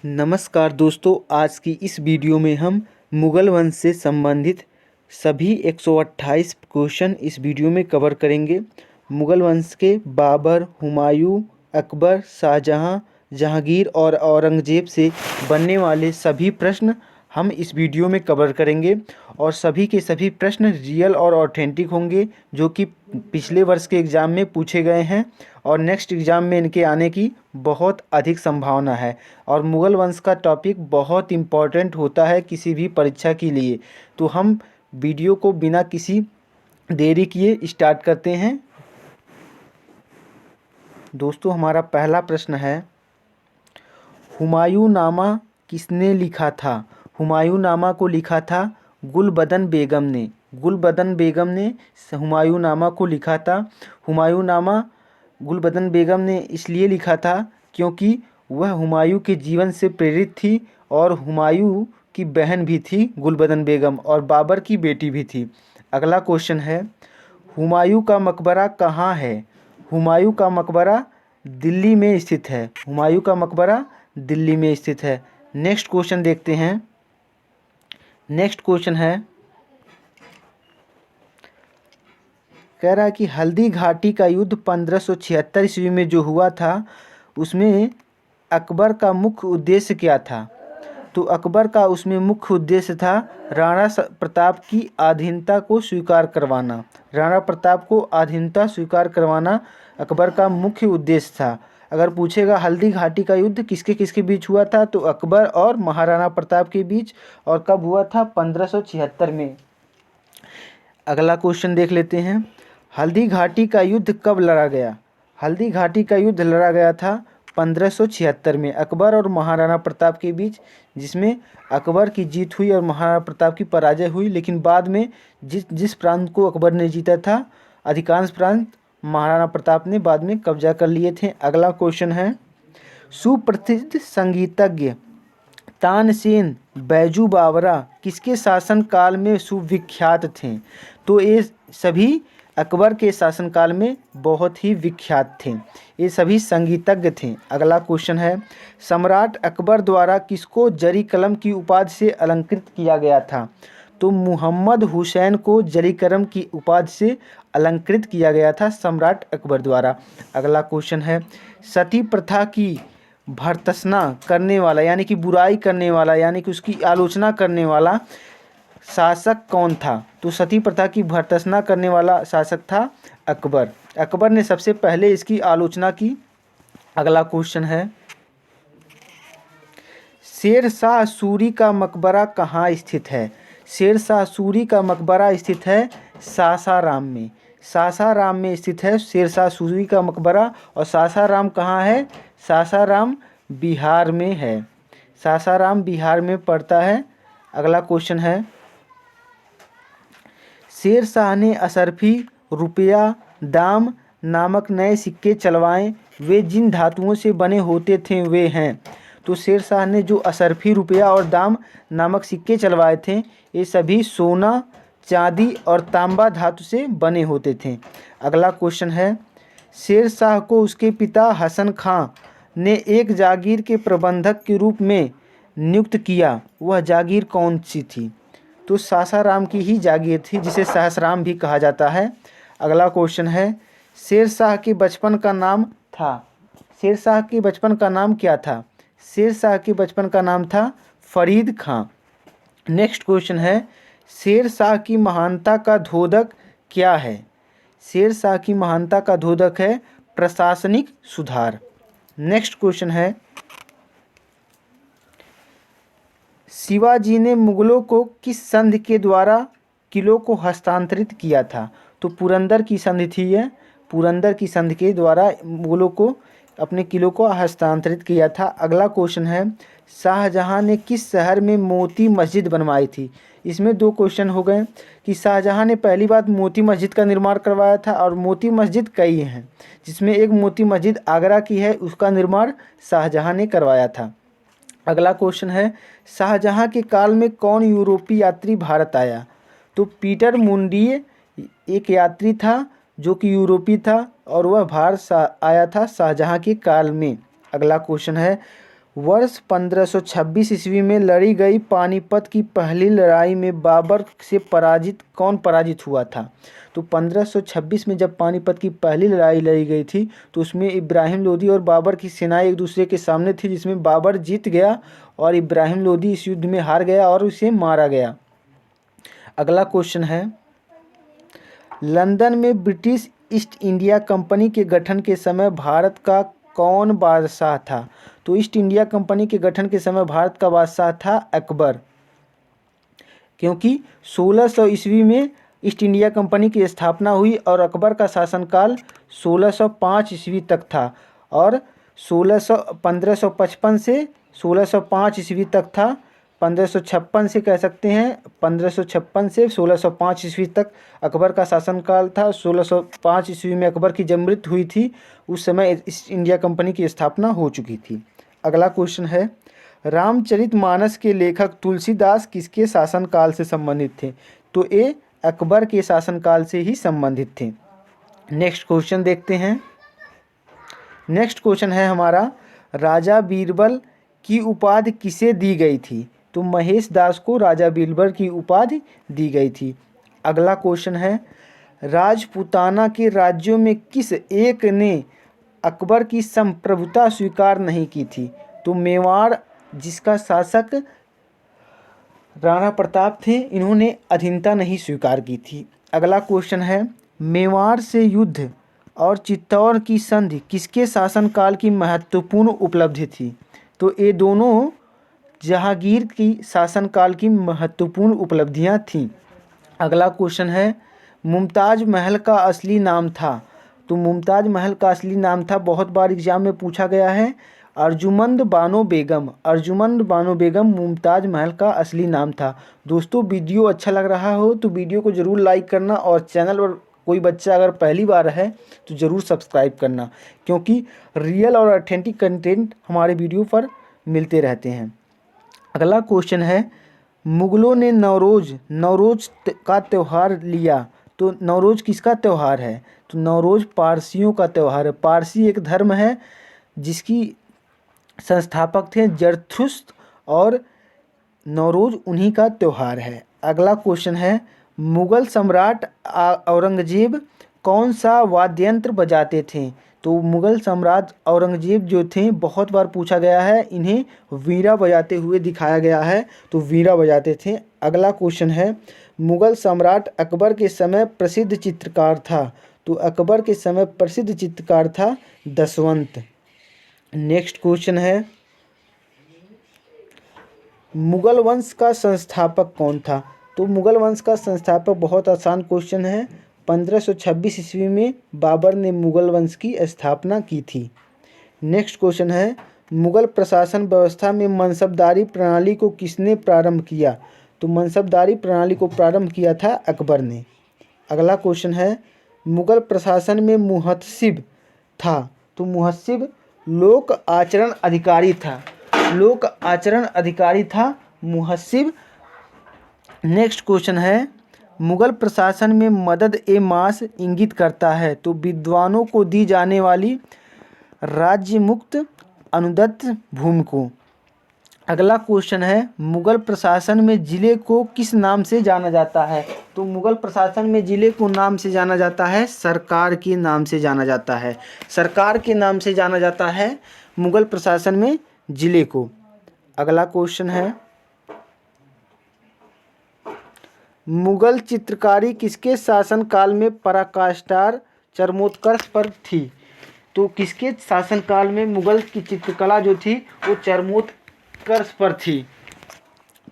नमस्कार दोस्तों, आज की इस वीडियो में हम मुग़ल वंश से संबंधित सभी 128 क्वेश्चन इस वीडियो में कवर करेंगे। मुग़ल वंश के बाबर, हुमायूं, अकबर, शाहजहां, जहांगीर और औरंगज़ेब से बनने वाले सभी प्रश्न हम इस वीडियो में कवर करेंगे और सभी के सभी प्रश्न रियल और ऑथेंटिक होंगे, जो कि पिछले वर्ष के एग्ज़ाम में पूछे गए हैं और नेक्स्ट एग्ज़ाम में इनके आने की बहुत अधिक संभावना है। और मुग़ल वंश का टॉपिक बहुत इम्पॉर्टेंट होता है किसी भी परीक्षा के लिए। तो हम वीडियो को बिना किसी देरी किए स्टार्ट करते हैं। दोस्तों, हमारा पहला प्रश्न है, हुमायूंनामा किसने लिखा था? हुमायूंनामा को लिखा था गुलबदन बेगम ने। गुलबदन बेगम ने हुमायूंनामा को लिखा था। हुमायूंनामा गुलबदन बेगम ने इसलिए लिखा था क्योंकि वह हुमायूं के जीवन से प्रेरित थी और हुमायूं की बहन भी थी गुलबदन बेगम और बाबर की बेटी भी थी। अगला क्वेश्चन है, हुमायूं का मकबरा कहाँ है? हुमायूं का मकबरा दिल्ली में स्थित है। हुमायूं का मकबरा दिल्ली में स्थित है। नेक्स्ट क्वेश्चन देखते हैं। नेक्स्ट क्वेश्चन है, कह रहा है कि हल्दी घाटी का युद्ध 1576 ईस्वी में जो हुआ था, उसमें अकबर का मुख्य उद्देश्य क्या था? तो अकबर का उसमें मुख्य उद्देश्य था राणा प्रताप की अधीनता को स्वीकार करवाना। राणा प्रताप को अधीनता स्वीकार करवाना अकबर का मुख्य उद्देश्य था। अगर पूछेगा हल्दी घाटी का युद्ध किसके किसके बीच हुआ था, तो अकबर और महाराणा प्रताप के बीच, और कब हुआ था? 1576 में। अगला क्वेश्चन देख लेते हैं, हल्दी घाटी का युद्ध कब लड़ा गया? हल्दी घाटी का युद्ध लड़ा गया था 1576 में अकबर और महाराणा प्रताप के बीच, जिसमें अकबर की जीत हुई और महाराणा प्रताप की पराजय हुई। लेकिन बाद में जिस प्रांत को अकबर ने जीता था, अधिकांश प्रांत महाराणा प्रताप ने बाद में कब्जा कर लिए थे। अगला क्वेश्चन है, सुप्रसिद्ध संगीतज्ञ तानसेन बैजू बावरा किसके शासनकाल में सुविख्यात थे? तो ये सभी अकबर के शासनकाल में बहुत ही विख्यात थे। ये सभी संगीतज्ञ थे। अगला क्वेश्चन है, सम्राट अकबर द्वारा किसको जरी कलम की उपाधि से अलंकृत किया गया था? तो मुहम्मद हुसैन को जरी कलम की उपाधि से अलंकृत किया गया था सम्राट अकबर द्वारा। अगला क्वेश्चन है, सती प्रथा की भर्त्सना करने वाला यानी कि बुराई करने वाला यानी कि उसकी आलोचना करने वाला शासक कौन था? तो सती प्रथा की भर्त्सना करने वाला शासक था अकबर। अकबर ने सबसे पहले इसकी आलोचना की। अगला क्वेश्चन है, शेर शाह सूरी का मकबरा कहाँ स्थित है? शेर शाह सूरी का मकबरा स्थित है सासाराम में। सासाराम में स्थित है शेर शाह सूरी का मकबरा। और सासाराम कहाँ है? सासाराम बिहार में है। सासाराम बिहार में पड़ता है। अगला क्वेश्चन है, शेर शाह ने असरफी, रुपया, दाम नामक नए सिक्के चलवाए, वे जिन धातुओं से बने होते थे वे हैं? तो शेर शाह ने जो असरफी, रुपया और दाम नामक सिक्के चलवाए थे, ये सभी सोना, चांदी और तांबा धातु से बने होते थे। अगला क्वेश्चन है, शेर शाह को उसके पिता हसन खां ने एक जागीर के प्रबंधक के रूप में नियुक्त किया, वह जागीर कौन सी थी? तो सासाराम की ही जागीर थी, जिसे सहसराम भी कहा जाता है। अगला क्वेश्चन है, शेर शाह के बचपन का नाम था? शेर शाह के बचपन का नाम क्या था? शेर शाह के बचपन का नाम था फरीद खां। नेक्स्ट क्वेश्चन है, शेर शाह की महानता का द्योतक क्या है? शेर शाह की महानता का द्योतक है प्रशासनिक सुधार। नेक्स्ट क्वेश्चन है, शिवाजी ने मुगलों को किस संधि के द्वारा किलों को हस्तांतरित किया था? तो पुरंदर की संधि थी यह। पुरंदर की संधि के द्वारा मुगलों को अपने किलों को हस्तांतरित किया था। अगला क्वेश्चन है, शाहजहां ने किस शहर में मोती मस्जिद बनवाई थी? इसमें दो क्वेश्चन हो गए कि शाहजहां ने पहली बात मोती मस्जिद का निर्माण करवाया था, और मोती मस्जिद कई हैं, जिसमें एक मोती मस्जिद आगरा की है, उसका निर्माण शाहजहां ने करवाया था। अगला क्वेश्चन है, शाहजहां के काल में कौन यूरोपीय यात्री भारत आया? तो पीटर मुंडिये एक यात्री था जो कि यूरोपीय था और वह भारत आया था शाहजहां के काल में। अगला क्वेश्चन है, वर्ष 1526 ईस्वी में लड़ी गई पानीपत की पहली लड़ाई में बाबर से कौन पराजित हुआ था? तो 1526 में जब पानीपत की पहली लड़ाई लड़ी गई थी तो उसमें इब्राहिम लोदी और बाबर की सेनाएं एक दूसरे के सामने थी, जिसमें बाबर जीत गया और इब्राहिम लोदी इस युद्ध में हार गया और उसे मारा गया। अगला क्वेश्चन है, लंदन में ब्रिटिश ईस्ट इंडिया कंपनी के गठन के समय भारत का कौन बादशाह था? तो ईस्ट इंडिया कंपनी के गठन के समय भारत का बादशाह था अकबर, क्योंकि 1600 ईस्वी में ईस्ट इंडिया कंपनी की स्थापना हुई और अकबर का शासनकाल 1605 ईस्वी तक था और 1555 से 1605 ईस्वी तक था। 1556 से कह सकते हैं, 1556 से 1605 ईस्वी तक अकबर का शासनकाल था। 1605 ईस्वी में अकबर की जब मृत्यु हुई थी उस समय ईस्ट इंडिया कंपनी की स्थापना हो चुकी थी। अगला क्वेश्चन है, रामचरितमानस के लेखक तुलसीदास किसके शासनकाल से संबंधित थे? तो ये अकबर के शासनकाल से ही संबंधित थे। नेक्स्ट क्वेश्चन देखते हैं। नेक्स्ट क्वेश्चन है हमारा, राजा बीरबल की उपाधि किसे दी गई थी? तो महेश दास को राजा बीरबल की उपाधि दी गई थी। अगला क्वेश्चन है, राजपूताना के राज्यों में किस एक ने अकबर की संप्रभुता स्वीकार नहीं की थी? तो मेवाड़, जिसका शासक राणा प्रताप थे, इन्होंने अधीनता नहीं स्वीकार की थी। अगला क्वेश्चन है, मेवाड़ से युद्ध और चित्तौड़ की संधि किसके शासनकाल की महत्वपूर्ण उपलब्धि थी? तो ये दोनों जहांगीर की शासनकाल की महत्वपूर्ण उपलब्धियां थीं। अगला क्वेश्चन है, मुमताज महल का असली नाम था? तो मुमताज महल का असली नाम था, बहुत बार एग्जाम में पूछा गया है, अर्जुमंद बानो बेगम। अर्जुमंद बानो बेगम मुमताज महल का असली नाम था। दोस्तों, वीडियो अच्छा लग रहा हो तो वीडियो को ज़रूर लाइक करना और चैनल पर कोई बच्चा अगर पहली बार है तो ज़रूर सब्सक्राइब करना, क्योंकि रियल और ऑथेंटिक कंटेंट हमारे वीडियो पर मिलते रहते हैं। अगला क्वेश्चन है, मुगलों ने नवरोज का त्यौहार लिया, तो नवरोज किसका त्यौहार है? तो नवरोज पारसियों का त्यौहार है। पारसी एक धर्म है जिसकी संस्थापक थे जरथुस्त्र और नवरोज उन्हीं का त्यौहार है। अगला क्वेश्चन है, मुगल सम्राट औरंगजेब कौन सा वाद्ययंत्र बजाते थे? तो मुगल सम्राट औरंगजेब जो थे, बहुत बार पूछा गया है, इन्हें वीणा बजाते हुए दिखाया गया है, तो वीणा बजाते थे। अगला क्वेश्चन है, मुगल सम्राट अकबर के समय प्रसिद्ध चित्रकार था? तो अकबर के समय प्रसिद्ध चित्रकार था दशवंत। नेक्स्ट क्वेश्चन है, मुगल वंश का संस्थापक कौन था? तो मुगल वंश का संस्थापक बहुत आसान क्वेश्चन है, 1526 ईस्वी में बाबर ने मुगल वंश की स्थापना की थी। नेक्स्ट क्वेश्चन है, मुगल प्रशासन व्यवस्था में मनसबदारी प्रणाली को किसने प्रारंभ किया? तो मनसबदारी प्रणाली को प्रारंभ किया था अकबर ने। अगला क्वेश्चन है, मुगल प्रशासन में मुहत्सिब था? तो मुहत्सिब लोक आचरण अधिकारी था। लोक आचरण अधिकारी था मुहस्सिब। नेक्स्ट क्वेश्चन है, मुगल प्रशासन में मदद ए मास इंगित करता है? तो विद्वानों को दी जाने वाली राज्य मुक्त अनुदत्त भूमि को। अगला क्वेश्चन है, मुगल प्रशासन में जिले को किस नाम से जाना जाता है? तो मुगल प्रशासन में जिले को नाम से जाना जाता है सरकार के नाम से जाना जाता है। सरकार के नाम से जाना जाता है मुगल प्रशासन में जिले को। अगला क्वेश्चन है, मुगल चित्रकारी किसके शासनकाल में पराकाष्ठा चरमोत्कर्ष पर थी? तो किसके शासनकाल में मुगल की चित्रकला जो थी वो चरमोत्कर्ष पर थी?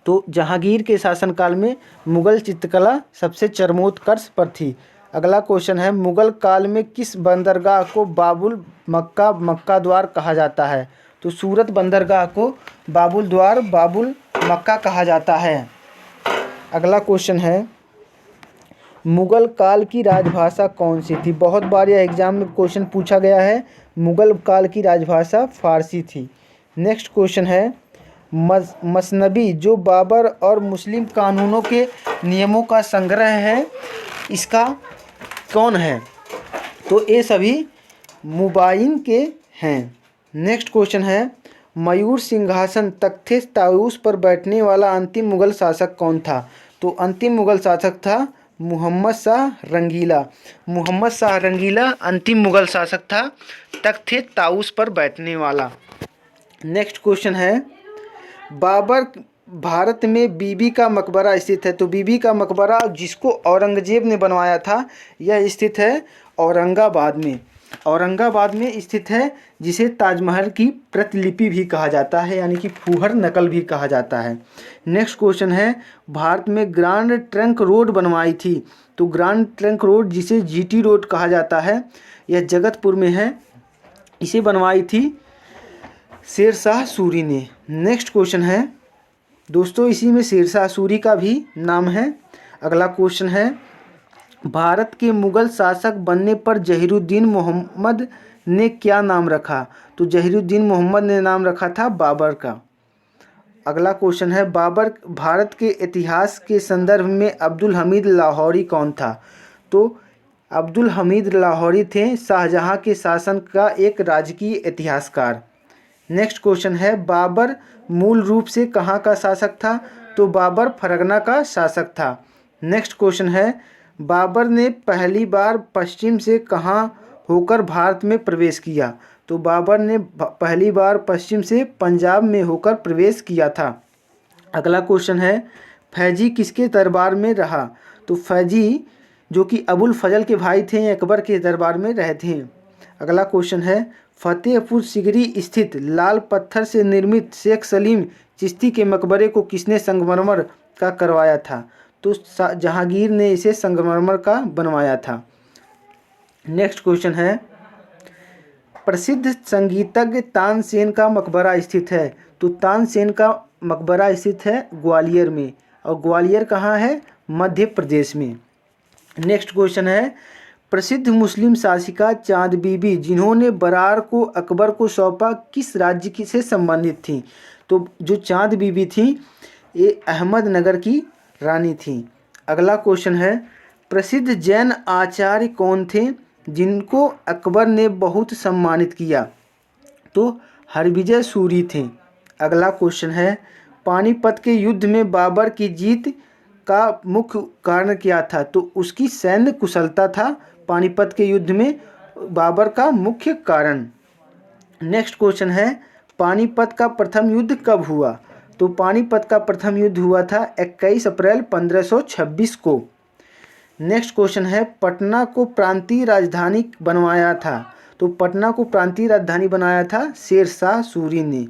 तो जहांगीर के शासनकाल में मुगल चित्रकला सबसे चरमोत्कर्ष पर थी। अगला क्वेश्चन है, मुगल काल में किस बंदरगाह को बाबुल मक्का द्वार कहा जाता है? तो सूरत बंदरगाह को बाबुल द्वार बाबुल मक्का कहा जाता है। अगला क्वेश्चन है, मुगल काल की राजभाषा कौन सी थी? बहुत बार यह एग्जाम में क्वेश्चन पूछा गया है। मुगल काल की राजभाषा फारसी थी। नेक्स्ट क्वेश्चन है, मसनबी जो बाबर और मुस्लिम कानूनों के नियमों का संग्रह है, इसका कौन है? तो ये सभी मुबाइन के हैं। नेक्स्ट क्वेश्चन है, मयूर सिंहासन तख्ते ताऊस पर बैठने वाला अंतिम मुगल शासक कौन था? तो अंतिम मुगल शासक था मोहम्मद शाह रंगीला। मोहम्मद शाह रंगीला अंतिम मुगल शासक था तख्ते ताऊस पर बैठने वाला। नेक्स्ट क्वेश्चन है, बाबर भारत में बीबी का मकबरा स्थित है। तो बीबी का मकबरा जिसको औरंगजेब ने बनवाया था यह स्थित है औरंगाबाद में। औरंगाबाद में स्थित है, जिसे ताजमहल की प्रतिलिपि भी कहा जाता है, यानी कि फूहड़ नकल भी कहा जाता है। नेक्स्ट क्वेश्चन है, भारत में ग्रांड ट्रंक रोड बनवाई थी। तो ग्रांड ट्रंक रोड जिसे जीटी रोड कहा जाता है, यह जगतपुर में है। इसे बनवाई थी शेरशाह सूरी ने। नेक्स्ट क्वेश्चन है दोस्तों, इसी में शेरशाह सूरी का भी नाम है। अगला क्वेश्चन है, भारत के मुगल शासक बनने पर जहीरुद्दीन मोहम्मद ने क्या नाम रखा? तो जहीरुद्दीन मोहम्मद ने नाम रखा था बाबर का। अगला क्वेश्चन है, बाबर भारत के इतिहास के संदर्भ में अब्दुल हमीद लाहौरी कौन था? तो अब्दुल हमीद लाहौरी थे शाहजहां के शासन का एक राजकीय इतिहासकार। नेक्स्ट क्वेश्चन है, बाबर मूल रूप से कहाँ का शासक था? तो बाबर फरगना का शासक था। नेक्स्ट क्वेश्चन है, बाबर ने पहली बार पश्चिम से कहाँ होकर भारत में प्रवेश किया? तो बाबर ने पहली बार पश्चिम से पंजाब में होकर प्रवेश किया था। अगला क्वेश्चन है, फैजी किसके दरबार में रहा? तो फैजी जो कि अबुल फजल के भाई थे, अकबर के दरबार में रहे थे। अगला क्वेश्चन है, फतेहपुर सिकरी स्थित लाल पत्थर से निर्मित शेख सलीम चिश्ती के मकबरे को किसने संगमरमर का करवाया था? तो जहांगीर ने इसे संगमरमर का बनवाया था। नेक्स्ट क्वेश्चन है, प्रसिद्ध संगीतज्ञ तानसेन का मकबरा स्थित है। तो तानसेन का मकबरा स्थित है ग्वालियर में, और ग्वालियर कहाँ है? मध्य प्रदेश में। नेक्स्ट क्वेश्चन है, प्रसिद्ध मुस्लिम शासिका चांद बीबी जिन्होंने बरार को अकबर को सौंपा किस राज्य से संबंधित थी? तो जो चांद बीबी थी ये अहमदनगर की रानी थी। अगला क्वेश्चन है, प्रसिद्ध जैन आचार्य कौन थे जिनको अकबर ने बहुत सम्मानित किया? तो हरविजय सूरी थे। अगला क्वेश्चन है, पानीपत के युद्ध में बाबर की जीत का मुख्य कारण क्या था? तो उसकी सैन्य कुशलता था पानीपत के युद्ध में बाबर का मुख्य कारण। नेक्स्ट क्वेश्चन है, पानीपत का प्रथम युद्ध कब हुआ? तो पानीपत का प्रथम युद्ध हुआ था 21 अप्रैल 1526 को। नेक्स्ट क्वेश्चन है, पटना को प्रांतीय राजधानी बनवाया था। तो पटना को प्रांतीय राजधानी बनाया था शेरशाह सूरी ने।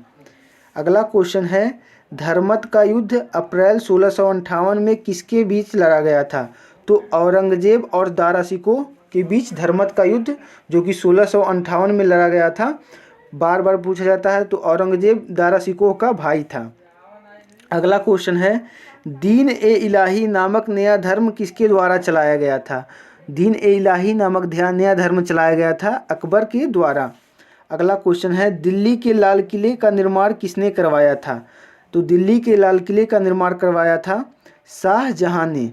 अगला क्वेश्चन है, धर्मत का युद्ध अप्रैल 1658 में किसके बीच लड़ा गया था? तो औरंगजेब और दारा शिकोह के बीच धर्मत का युद्ध जो कि 1658 में लड़ा गया था। बार बार पूछा जाता है, तो औरंगजेब दारा शिकोह का भाई था। अगला क्वेश्चन है, दीन ए इलाही नामक नया धर्म किसके द्वारा चलाया गया था? दीन ए इलाही नामक नया धर्म चलाया गया था अकबर के द्वारा। अगला क्वेश्चन है, दिल्ली के लाल किले का निर्माण किसने करवाया था? तो दिल्ली के लाल किले का निर्माण करवाया था शाहजहां ने।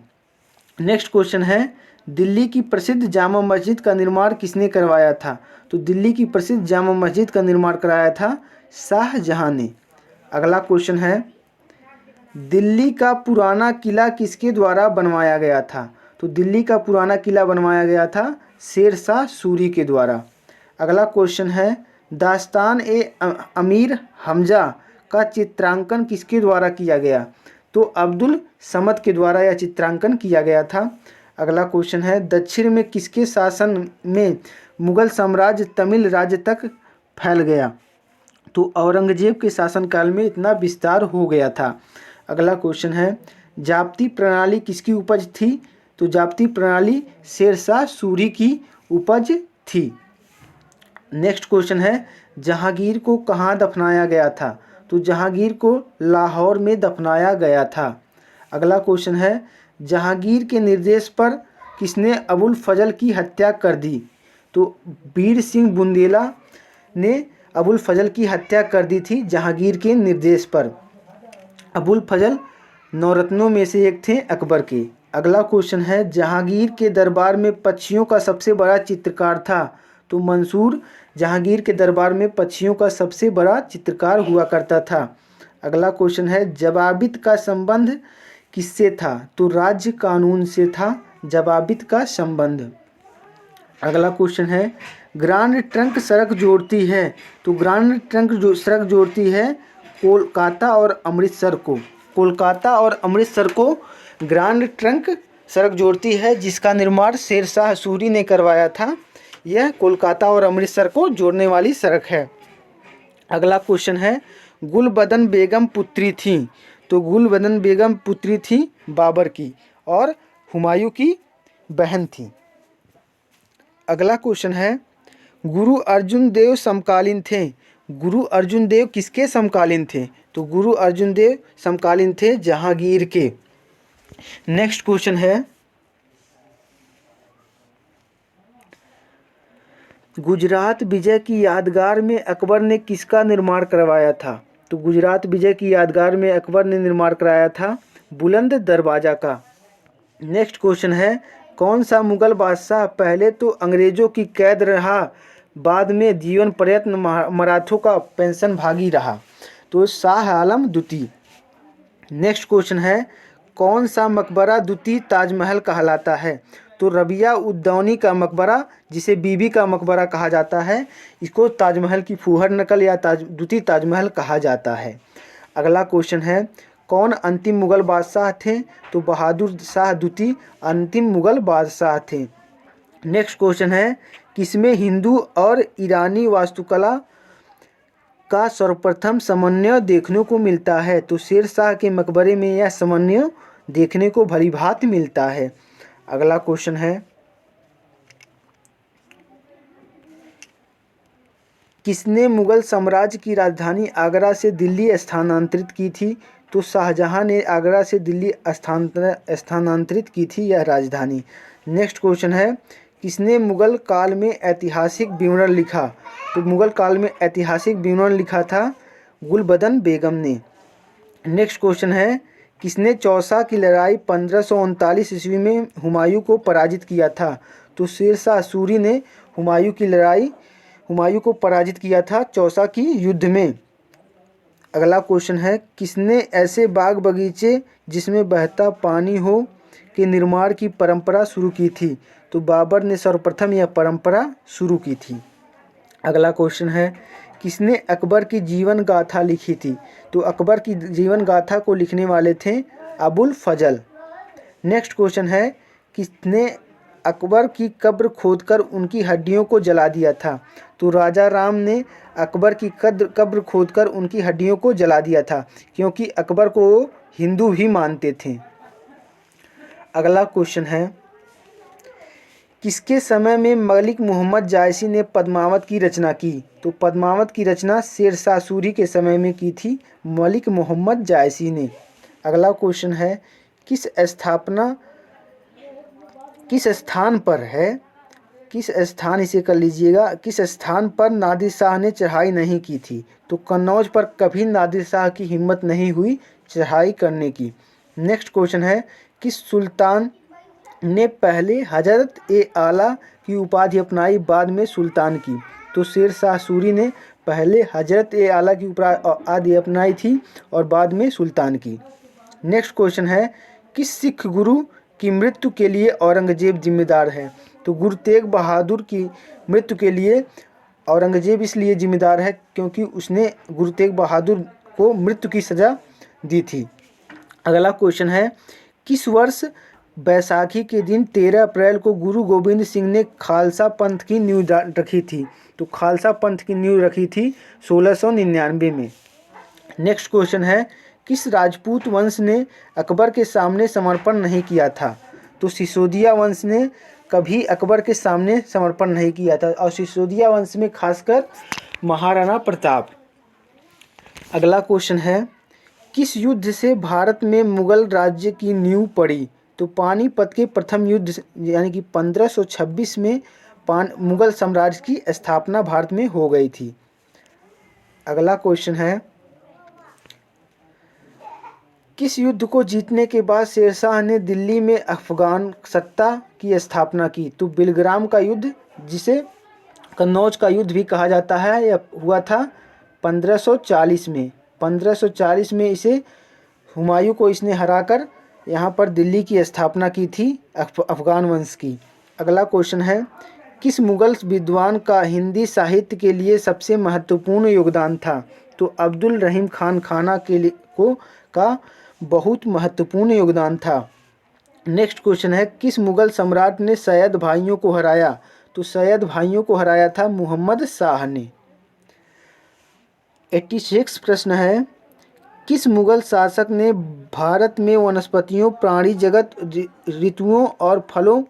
नेक्स्ट क्वेश्चन है, दिल्ली की प्रसिद्ध जामा मस्जिद का निर्माण किसने करवाया था? तो दिल्ली की प्रसिद्ध जामा मस्जिद का निर्माण कराया था शाहजहां ने। अगला क्वेश्चन है, दिल्ली का पुराना किला किसके द्वारा बनवाया गया था? तो दिल्ली का पुराना किला बनवाया गया था शेरशाह सूरी के द्वारा। अगला क्वेश्चन है, दास्तान ए अमीर हमजा का चित्रांकन किसके द्वारा किया गया? तो अब्दुल समद के द्वारा यह चित्रांकन किया गया था। अगला क्वेश्चन है, दक्षिण में किसके शासन में मुगल साम्राज्य तमिल राज्य तक फैल गया? तो औरंगजेब के शासनकाल में इतना विस्तार हो गया था। अगला क्वेश्चन है, जाप्ती प्रणाली किसकी उपज थी? तो जाप्ती प्रणाली शेरशाह सूरी की उपज थी। नेक्स्ट क्वेश्चन है, जहांगीर को कहाँ दफनाया गया था? तो जहांगीर को लाहौर में दफनाया गया था। अगला क्वेश्चन है, जहांगीर के निर्देश पर किसने अबुल फजल की हत्या कर दी? तो वीर सिंह बुंदेला ने अबुल फजल की हत्या कर दी थी जहांगीर के निर्देश पर। अबुल फजल नौरत्नों में से एक थे अकबर के। अगला क्वेश्चन है, जहांगीर के दरबार में पक्षियों का सबसे बड़ा चित्रकार था? तो मंसूर जहांगीर के दरबार में पक्षियों का सबसे बड़ा चित्रकार हुआ करता था। अगला क्वेश्चन है, जवाबित का संबंध किससे था? तो राज्य कानून से था जवाबित का संबंध। अगला क्वेश्चन है, ग्रांड ट्रंक सड़क जोड़ती है। तो ग्रांड ट्रंक जो सड़क जोड़ती है कोलकाता और अमृतसर को। कोलकाता और अमृतसर को ग्रांड ट्रंक सड़क जोड़ती है, जिसका निर्माण शेरशाह सूरी ने करवाया था। यह कोलकाता और अमृतसर को जोड़ने वाली सड़क है। अगला क्वेश्चन है, गुलबदन बेगम पुत्री थी। तो गुलबदन बेगम पुत्री थी बाबर की और हुमायूं की बहन थी। अगला क्वेश्चन है, गुरु अर्जुन देव समकालीन थे। गुरु अर्जुन देव किसके समकालीन थे? तो गुरु अर्जुन देव समकालीन थे जहांगीर के। नेक्स्ट क्वेश्चन है, गुजरात विजय की यादगार में अकबर ने किसका निर्माण करवाया था? तो गुजरात विजय की यादगार में अकबर ने निर्माण कराया था बुलंद दरवाजा का। नेक्स्ट क्वेश्चन है, कौन सा मुगल बादशाह पहले तो अंग्रेजों की कैद रहा, बाद में जीवन पर्यंत मराठों का पेंशन भागी रहा? तो शाह आलम द्वितीय। नेक्स्ट क्वेश्चन है, कौन सा मकबरा द्वितीय ताजमहल कहलाता है? तो रबिया उद्दौनी का मकबरा, जिसे बीबी का मकबरा कहा जाता है, इसको ताजमहल की फूहड़ नकल या द्वितीय ताजमहल कहा जाता है। अगला क्वेश्चन है, कौन अंतिम मुगल बादशाह थे? तो बहादुर शाह द्वितीय अंतिम मुगल बादशाह थे। नेक्स्ट क्वेश्चन है, किसमें हिंदू और ईरानी वास्तुकला का सर्वप्रथम समन्वय देखने को मिलता है? तो शेरशाह के मकबरे में यह समन्वय देखने को भलीभांति मिलता है। अगला क्वेश्चन है, किसने मुगल साम्राज्य की राजधानी आगरा से दिल्ली स्थानांतरित की थी? तो शाहजहां ने आगरा से दिल्ली स्थानांतरित की थी यह राजधानी। नेक्स्ट क्वेश्चन है, किसने मुगल काल में ऐतिहासिक विवरण लिखा? तो मुगल काल में ऐतिहासिक विवरण लिखा था गुलबदन बेगम ने। नेक्स्ट क्वेश्चन है, किसने चौसा की लड़ाई 1539 ईस्वी में हुमायूं को पराजित किया था? तो शेरशाह सूरी ने हुमायूं को पराजित किया था चौसा की युद्ध में। अगला क्वेश्चन है, किसने ऐसे बाग बगीचे जिसमें बहता पानी हो के निर्माण की परंपरा शुरू की थी? तो बाबर ने सर्वप्रथम यह परंपरा शुरू की थी। अगला क्वेश्चन है, किसने अकबर की जीवन गाथा लिखी थी? तो अकबर की जीवन गाथा को लिखने वाले थे अबुल फजल। नेक्स्ट क्वेश्चन है, किसने अकबर की कब्र खोदकर उनकी हड्डियों को जला दिया था? तो राजा राम ने अकबर की कब्र खोदकर उनकी हड्डियों को जला दिया था, क्योंकि अकबर को हिंदू भी मानते थे। अगला क्वेश्चन है, किसके समय में मलिक मोहम्मद जायसी ने पद्मावत की रचना की? तो पद्मावत की रचना शेरशाह सूरी के समय में की थी मलिक मोहम्मद जायसी ने। अगला क्वेश्चन है, किस स्थान पर नादिर शाह ने चढ़ाई नहीं की थी? तो कन्नौज पर कभी नादिर शाह की हिम्मत नहीं हुई चढ़ाई करने की। नेक्स्ट क्वेश्चन है, किस सुल्तान ने पहले हजरत ए आला की उपाधि अपनाई, बाद में सुल्तान की? तो शेरशाह सूरी ने पहले हजरत ए आला की उपाधि अपनाई थी और बाद में सुल्तान की। नेक्स्ट क्वेश्चन है, किस सिख गुरु की मृत्यु के लिए औरंगजेब जिम्मेदार है? तो गुरु तेग बहादुर की मृत्यु के लिए औरंगजेब इसलिए जिम्मेदार है क्योंकि उसने गुरु तेग बहादुर को मृत्यु की सज़ा दी थी। अगला क्वेश्चन है, किस वर्ष बैसाखी के दिन 13 अप्रैल को गुरु गोविंद सिंह ने खालसा पंथ की नींव रखी थी? तो खालसा पंथ की नींव रखी थी 1699 में। नेक्स्ट क्वेश्चन है, किस राजपूत वंश ने अकबर के सामने समर्पण नहीं किया था? तो सिसोदिया वंश ने कभी अकबर के सामने समर्पण नहीं किया था, और सिसोदिया वंश में खासकर महाराणा प्रताप। अगला क्वेश्चन है, किस युद्ध से भारत में मुगल राज्य की नींव पड़ी? तो पानीपत के प्रथम युद्ध यानी कि 1526 में मुगल साम्राज्य की स्थापना भारत में हो गई थी। अगला क्वेश्चन है, किस युद्ध को जीतने के बाद शेरशाह ने दिल्ली में अफगान सत्ता की स्थापना की? तो बिलग्राम का युद्ध, जिसे कन्नौज का युद्ध भी कहा जाता है, यह हुआ था 1540 में। 1540 में इसे हुमायूं को इसने हराकर यहाँ पर दिल्ली की स्थापना की थी अफगान वंश की। अगला क्वेश्चन है, किस मुगल विद्वान का हिंदी साहित्य के लिए सबसे महत्वपूर्ण योगदान था? तो अब्दुल रहीम खान खाना के लिए का बहुत महत्वपूर्ण योगदान था। नेक्स्ट क्वेश्चन है, किस मुगल सम्राट ने सैयद भाइयों को हराया? तो सैयद भाइयों को हराया था मोहम्मद शाह ने। 86 प्रश्न है, किस मुगल शासक ने भारत में वनस्पतियों, प्राणी जगत, ऋतुओं और फलों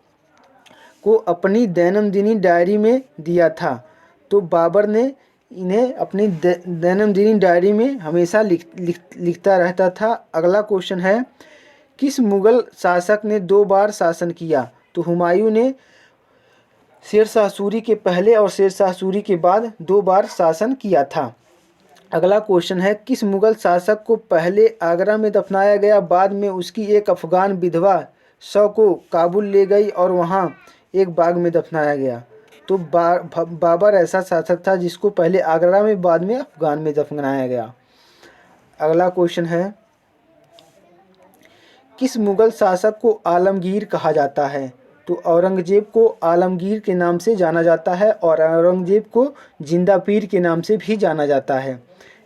को अपनी दैनंदिनी डायरी में दिया था? तो बाबर ने इन्हें अपनी दैनंदिनी डायरी में हमेशा लिखता रहता था। अगला क्वेश्चन है, किस मुगल शासक ने 2 बार शासन किया? तो हुमायूं ने शेरशाह सूरी के पहले और शेरशाह सूरी के बाद 2 बार शासन किया था। अगला क्वेश्चन है, किस मुगल शासक को पहले आगरा में दफनाया गया, बाद में उसकी एक अफगान विधवा शव को काबुल ले गई और वहां एक बाग में दफनाया गया? तो बाबर ऐसा शासक था जिसको पहले आगरा में बाद में अफगान में दफनाया गया। अगला क्वेश्चन है, किस मुगल शासक को आलमगीर कहा जाता है? तो औरंगजेब को आलमगीर के नाम से जाना जाता है और औरंगजेब को जिंदा पीर के नाम से भी जाना जाता है।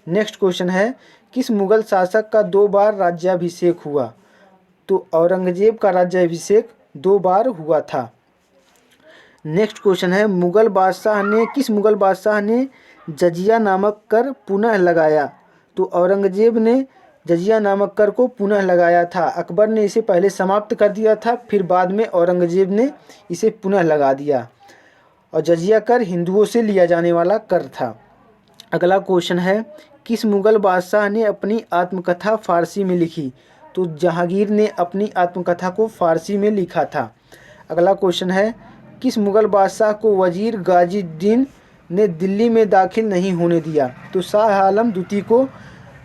नेक्स्ट क्वेश्चन है, किस मुगल शासक का 2 बार राज्याभिषेक हुआ? तो औरंगजेब का राज्याभिषेक 2 बार हुआ था। नेक्स्ट क्वेश्चन है, किस मुगल बादशाह ने जजिया नामक कर पुनः लगाया? तो औरंगजेब ने जजिया नामक कर को पुनः लगाया था। अकबर ने इसे पहले समाप्त कर दिया था, फिर बाद में औरंगजेब ने इसे पुनः लगा दिया। और जजिया कर हिंदुओं से लिया जाने वाला कर था। अगला क्वेश्चन है, किस मुगल बादशाह ने अपनी आत्मकथा फारसी में लिखी? तो जहांगीर ने अपनी आत्मकथा को फारसी में लिखा था। अगला क्वेश्चन है, किस मुगल बादशाह को वजीर गाजीउद्दीन ने दिल्ली में दाखिल नहीं होने दिया? तो शाह आलम द्वितीय को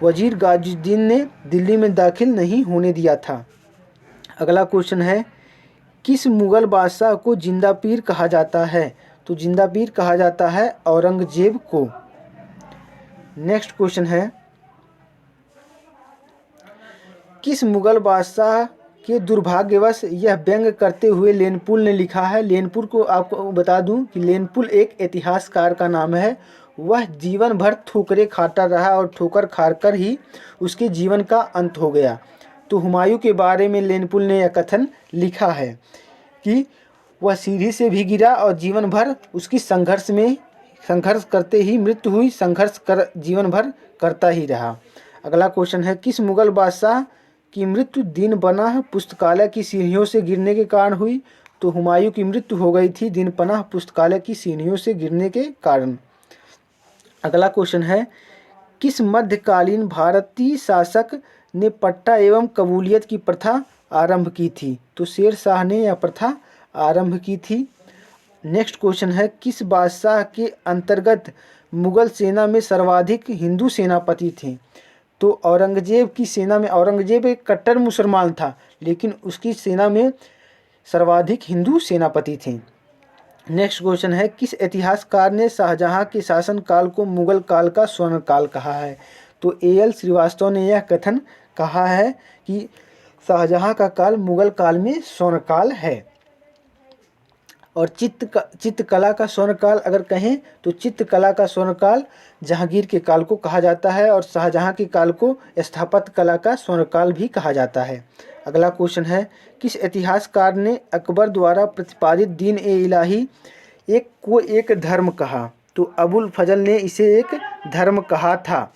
वजीर गाजीउद्दीन ने दिल्ली में दाखिल नहीं होने दिया था। अगला क्वेश्चन है, किस मुगल बादशाह को जिंदा पीर कहा जाता है? तो जिंदा पीर कहा जाता है औरंगजेब को। नेक्स्ट क्वेश्चन है, किस मुगल बादशाह के दुर्भाग्यवश यह व्यंग करते हुए लेनपुल ने लिखा है? लेनपुल को आपको बता दूं कि लेनपुल एक इतिहासकार का नाम है। वह जीवन भर ठोकरें खाता रहा और ठोकर खाकर ही उसके जीवन का अंत हो गया। तो हुमायूं के बारे में लेनपुल ने यह कथन लिखा है कि वह सीढ़ी से भी गिरा और जीवन भर उसकी संघर्ष करते ही मृत्यु हुई, जीवन भर करता ही रहा। अगला क्वेश्चन है, किस मुगल बादशाह की मृत्यु दिन पनाह पुस्तकालय की सीढ़ियों से गिरने के कारण हुई? तो हुमायूं की मृत्यु हो गई थी दिन पनाह पुस्तकालय की सीढ़ियों से गिरने के कारण। अगला क्वेश्चन है, किस मध्यकालीन भारतीय शासक ने पट्टा एवं कबूलियत की प्रथा आरंभ की थी? तो शेर शाह ने यह प्रथा आरंभ की थी। नेक्स्ट क्वेश्चन है, किस बादशाह के अंतर्गत मुगल सेना में सर्वाधिक हिंदू सेनापति थे? तो औरंगजेब की सेना में, औरंगजेब एक कट्टर मुसलमान था लेकिन उसकी सेना में सर्वाधिक हिंदू सेनापति थे। नेक्स्ट क्वेश्चन है, किस इतिहासकार ने शाहजहां के शासनकाल को मुगल काल का स्वर्ण काल कहा है? तो A.L. श्रीवास्तव ने यह कथन कहा है कि शाहजहां का काल मुगल काल में स्वर्ण काल है। और चित्रकला का स्वर्णकाल अगर कहें तो चित्रकला का स्वर्णकाल जहांगीर के काल को कहा जाता है और शाहजहां के काल को स्थापत्य कला का स्वर्णकाल भी कहा जाता है। अगला क्वेश्चन है, किस इतिहासकार ने अकबर द्वारा प्रतिपादित दीन ए इलाही एक धर्म कहा? तो अबुल फजल ने इसे एक धर्म कहा था।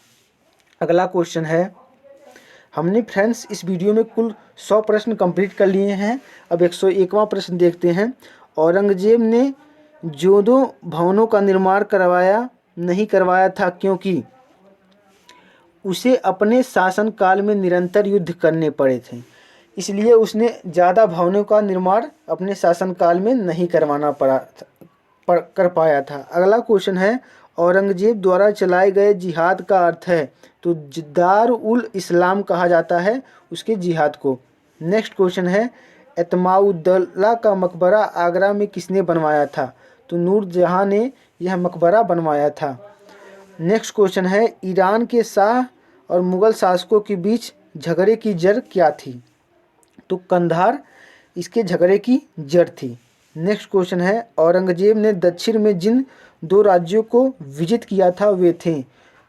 अगला क्वेश्चन है, हमने फ्रेंड्स इस वीडियो में कुल 100 प्रश्न कंप्लीट कर लिए हैं। अब 101वां प्रश्न देखते हैं। औरंगजेब ने जोधों भवनों का निर्माण नहीं करवाया था क्योंकि उसे अपने शासनकाल में निरंतर युद्ध करने पड़े थे, इसलिए उसने ज़्यादा भवनों का निर्माण अपने शासनकाल में नहीं कर पाया था। अगला क्वेश्चन है, औरंगजेब द्वारा चलाए गए जिहाद का अर्थ है? तो दारुल इस्लाम कहा जाता है उसके जिहाद को। नेक्स्ट क्वेश्चन है, एतमाउद्दौला का मकबरा आगरा में किसने बनवाया था? तो नूरजहां ने यह मकबरा बनवाया था। नेक्स्ट क्वेश्चन है, ईरान के शाह और मुग़ल शासकों के बीच झगड़े की जड़ क्या थी? तो कंधार इसके झगड़े की जड़ थी। नेक्स्ट क्वेश्चन है, औरंगजेब ने दक्षिण में जिन 2 राज्यों को विजित किया था वे थे?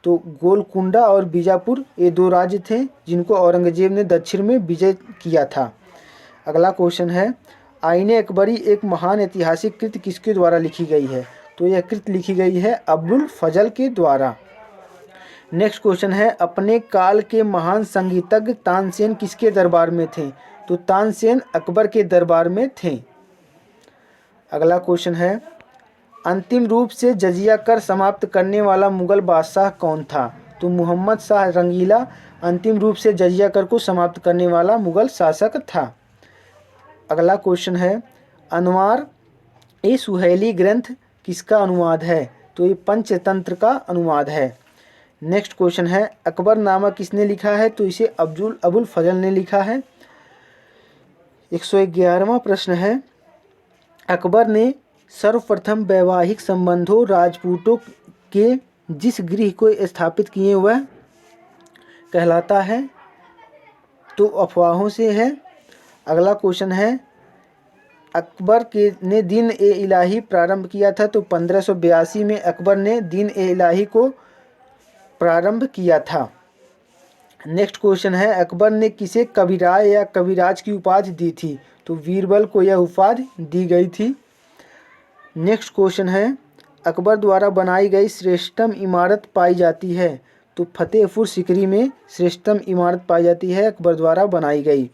तो गोलकुंडा और बीजापुर ये 2 राज्य थे जिनको औरंगजेब ने दक्षिण में विजय किया था। अगला क्वेश्चन है, आईने अकबरी एक महान ऐतिहासिक कृति किसके द्वारा लिखी गई है? तो यह कृति लिखी गई है अब्दुल फजल के द्वारा। नेक्स्ट क्वेश्चन है, अपने काल के महान संगीतज्ञ तानसेन किसके दरबार में थे? तो तानसेन अकबर के दरबार में थे। अगला क्वेश्चन है, अंतिम रूप से जजिया कर समाप्त करने वाला मुगल बादशाह कौन था? तो मोहम्मद शाह रंगीला अंतिम रूप से जजिया कर को समाप्त करने वाला मुगल शासक था। अगला क्वेश्चन है, अनवार ए सुहेली ग्रंथ किसका अनुवाद है? तो ये पंचतंत्र का अनुवाद है। नेक्स्ट क्वेश्चन है, अकबरनामा किसने लिखा है? तो इसे अबुल फजल ने लिखा है। 111वां प्रश्न है, अकबर ने सर्वप्रथम वैवाहिक संबंधों राजपूतों के जिस गृह को स्थापित किए वह कहलाता है? तो अफवाहों से है। अगला क्वेश्चन है, अकबर ने दीन ए इलाही प्रारंभ किया था? तो 1582 में अकबर ने दीन ए इलाही को प्रारंभ किया था। नेक्स्ट क्वेश्चन है, अकबर ने किसे कविराय या कविराज की उपाधि दी थी? तो बीरबल को यह उपाधि दी गई थी। नेक्स्ट क्वेश्चन है, अकबर द्वारा बनाई गई श्रेष्ठतम इमारत पाई जाती है? तो फतेहपुर सीकरी में श्रेष्ठतम इमारत पाई जाती है अकबर द्वारा बनाई गई।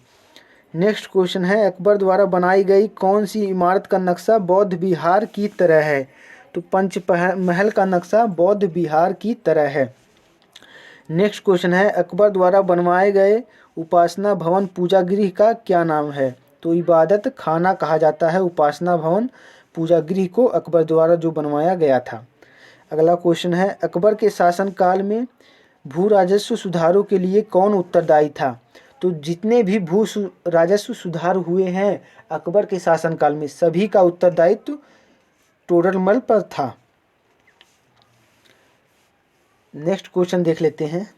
नेक्स्ट क्वेश्चन है, अकबर द्वारा बनाई गई कौन सी इमारत का नक्शा बौद्ध विहार की तरह है? तो पंचमहल का नक्शा बौद्ध विहार की तरह है। नेक्स्ट क्वेश्चन है, अकबर द्वारा बनवाए गए उपासना भवन पूजा गृह का क्या नाम है? तो इबादत खाना कहा जाता है उपासना भवन पूजा गृह को अकबर द्वारा जो बनवाया गया था। अगला क्वेश्चन है, अकबर के शासनकाल में भू राजस्व सुधारों के लिए कौन उत्तरदायी था? तो जितने भी भू राजस्व सुधार हुए हैं अकबर के शासनकाल में सभी का उत्तरदायित्व टोडरमल पर था। नेक्स्ट क्वेश्चन देख लेते हैं,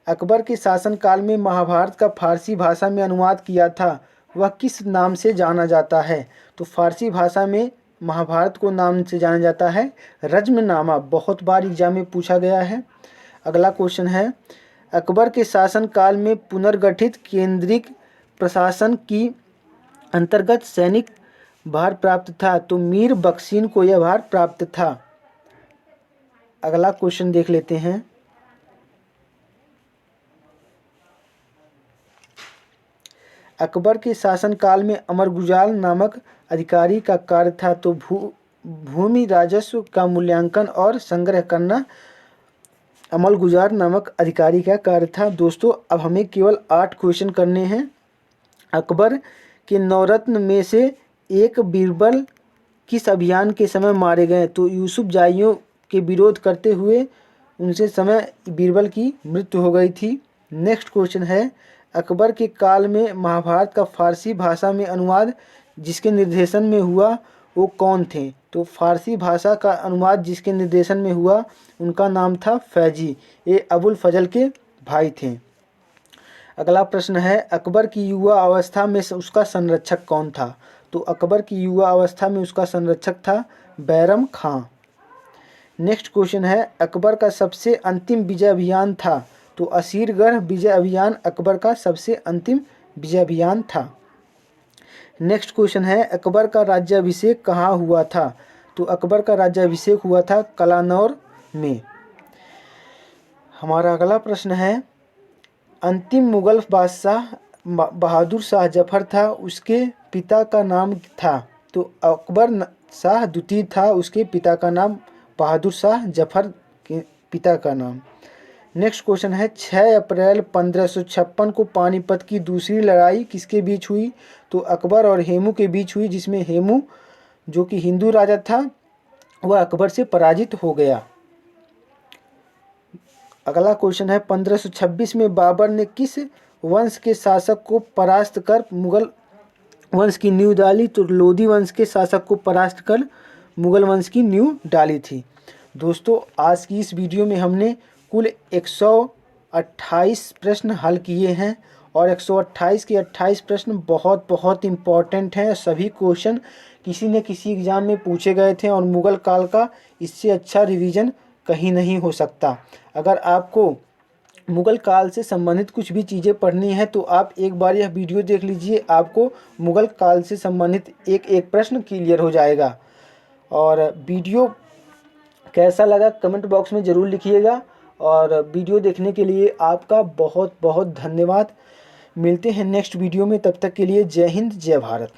अकबर के शासनकाल में महाभारत का फारसी भाषा में अनुवाद किया था वह किस नाम से जाना जाता है? तो फारसी भाषा में महाभारत को नाम से जाना जाता है रज्मनामा। बहुत बार एग्जाम में पूछा गया है। अगला क्वेश्चन है, अकबर के शासनकाल में पुनर्गठित केंद्रीय प्रशासन की अंतर्गत सैनिक भार प्राप्त था? तो मीर बख्शीन को यह भार प्राप्त था। अगला क्वेश्चन देख लेते हैं, अकबर के शासनकाल में अमरगुजाल नामक अधिकारी का कार्य था? तो भूमि राजस्व का मूल्यांकन और संग्रह करना अमलगुजार नामक अधिकारी का कार्य था। दोस्तों अब हमें केवल 8 क्वेश्चन करने हैं। अकबर के नवरत्न में से एक बीरबल किस अभियान के समय मारे गए? तो यूसुफ जाइयों के विरोध करते हुए उनसे समय बीरबल की मृत्यु हो गई थी। नेक्स्ट क्वेश्चन है, अकबर के काल में महाभारत का फारसी भाषा में अनुवाद जिसके निर्देशन में हुआ वो कौन थे? तो फारसी भाषा का अनुवाद जिसके निर्देशन में हुआ उनका नाम था फैजी। ये अबुल फजल के भाई थे। अगला प्रश्न है, अकबर की युवा अवस्था में उसका संरक्षक कौन था? तो अकबर की युवा अवस्था में उसका संरक्षक था बैरम खां। नेक्स्ट क्वेश्चन है, अकबर का सबसे अंतिम विजय अभियान था? तो असीरगढ़ विजय अभियान अकबर का सबसे अंतिम विजय अभियान था। नेक्स्ट क्वेश्चन है, अकबर का राज्याभिषेक कहाँ हुआ था? तो अकबर का राज्याभिषेक हुआ था कलानौर में। हमारा अगला प्रश्न है, अंतिम मुगल बादशाह बहादुर शाह जफर था, उसके पिता का नाम था? तो अकबर शाह द्वितीय था, उसके पिता का नाम बहादुर शाह जफर के पिता का नाम। नेक्स्ट क्वेश्चन है, 6 अप्रैल 1556 को पानीपत की दूसरी लड़ाई किसके बीच हुई? तो अकबर और हेमू के बीच हुई, जिसमें हेमू जो कि हिंदू राजा था वह अकबर से पराजित हो गया। अगला क्वेश्चन है, 1526 में बाबर ने किस वंश के शासक को परास्त कर मुगल वंश की नींव डाली? तो लोधी वंश के शासक को परास्त कर मुगल वंश की नींव डाली थी। दोस्तों आज की इस वीडियो में हमने कुल 128 प्रश्न हल किए हैं और 128 के 28 प्रश्न बहुत बहुत इम्पॉर्टेंट हैं। सभी क्वेश्चन किसी न किसी एग्ज़ाम में पूछे गए थे और मुग़ल काल का इससे अच्छा रिवीजन कहीं नहीं हो सकता। अगर आपको मुग़ल काल से संबंधित कुछ भी चीज़ें पढ़नी है तो आप एक बार यह वीडियो देख लीजिए, आपको मुग़ल काल से संबंधित एक एक प्रश्न क्लियर हो जाएगा। और वीडियो कैसा लगा कमेंट बॉक्स में ज़रूर लिखिएगा और वीडियो देखने के लिए आपका बहुत बहुत धन्यवाद। मिलते हैं नेक्स्ट वीडियो में, तब तक के लिए जय हिंद जय भारत।